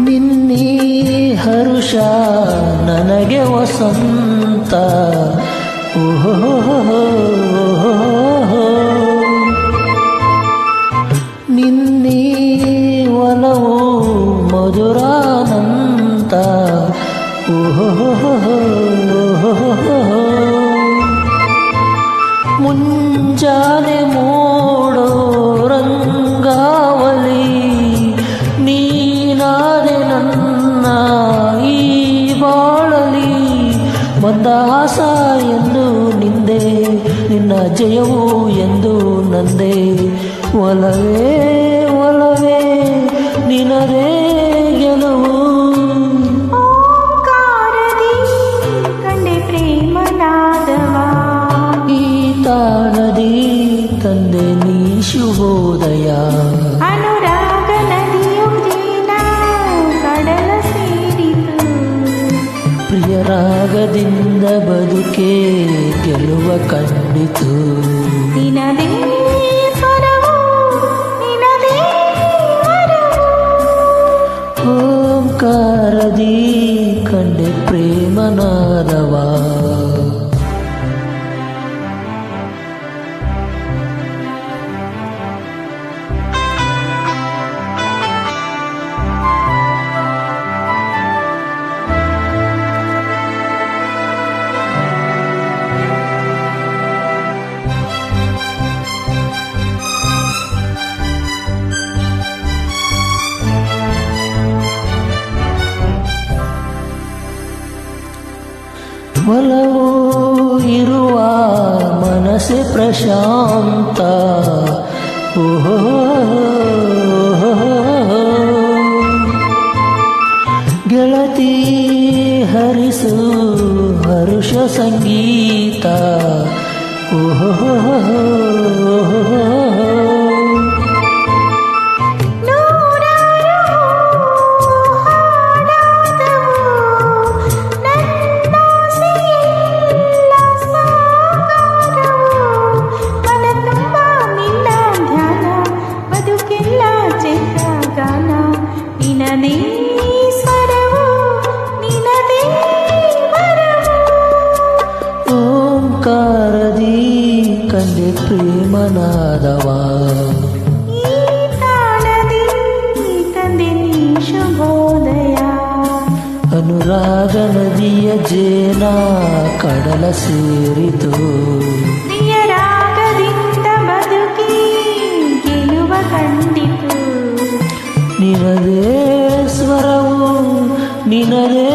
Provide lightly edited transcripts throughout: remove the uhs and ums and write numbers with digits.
ನಿನ್ನೀ ಹರುಷ ನನಗೆ ವಸಂತ. ಓಹೋ ನಿನ್ನೀ ಒಲವು ಮಧುರಾನಂತ. ಓಹೋ ಮುಂಜಾನೆ ಮೂಡೋ ರಂಗಾವಲಿ ನೀನಾದೆ ನನ್ನ ಈ ಬಾಳಲಿ. ಮಂದಹಾಸ ಎಂದು ನಿಂದೆ, ನಿನ್ನ ಜಯವು ಎಂದು ನಂದೆ. ಒಲವೇ ಒಲವೇ ನಿನದೇ ಗೆಲುವು. ಓಂಕಾರದಿ ಕಂಡೆ ಪ್ರೇಮನಾದವ, ಈ ತಾಣದಿ ತಂದೆ ನೀ ಶುಭೋದಯ. ಅನುರಾಗ ನದಿಯು ಜೀನ ಕಡಲ ಸೇರಿತು, ಪ್ರಿಯರಾಗದಿಂದ ಬದುಕೆ ಗೆಲುವ ಕಂಡಿತು. ನಿನದೇ ಸ್ವರವು ನಿನದೇ ವರವು, ಓಂಕಾರದಿ ಕಂಡೆ ಪ್ರೇಮನಾದವ. ಒಲವು ಇರುವ ಮನಸ್ಸೆ ಪ್ರಶಾಂತ. ಓಹೋ ಗೆಳತಿ ಹರಿಸು ಹರುಷ ಸಂಗೀತ. ಓಹೋ ನಿನದೇ ಸ್ವರವು ನಿನದೇ ವರವು, ಓಂಕಾರದಿ ಕಂಡೆ ಪ್ರೇಮನಾದವ. ಈ ತಾಣದಿ ತಂದೆ ನೀ ಶುಭೋದಯ. ಅನುರಾಗ ನದಿಯ ಜೇನ ಕಡಲ ಸೇರಿತು, ಪ್ರಿಯರಾಗದಿಂದ ಬದುಕಿ ಗೆಲುವ ಕಂಡಿತು. ನಿನದೇ ಸ್ವರವು ನಿನದೇ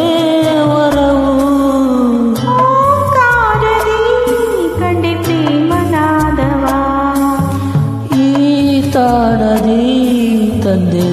ವರವು. ಓಂಕಾರದಿ ಕಂಡೆ ಪ್ರೇಮನಾದವ, ಈ ತಾಣದಿ ತಂದೆ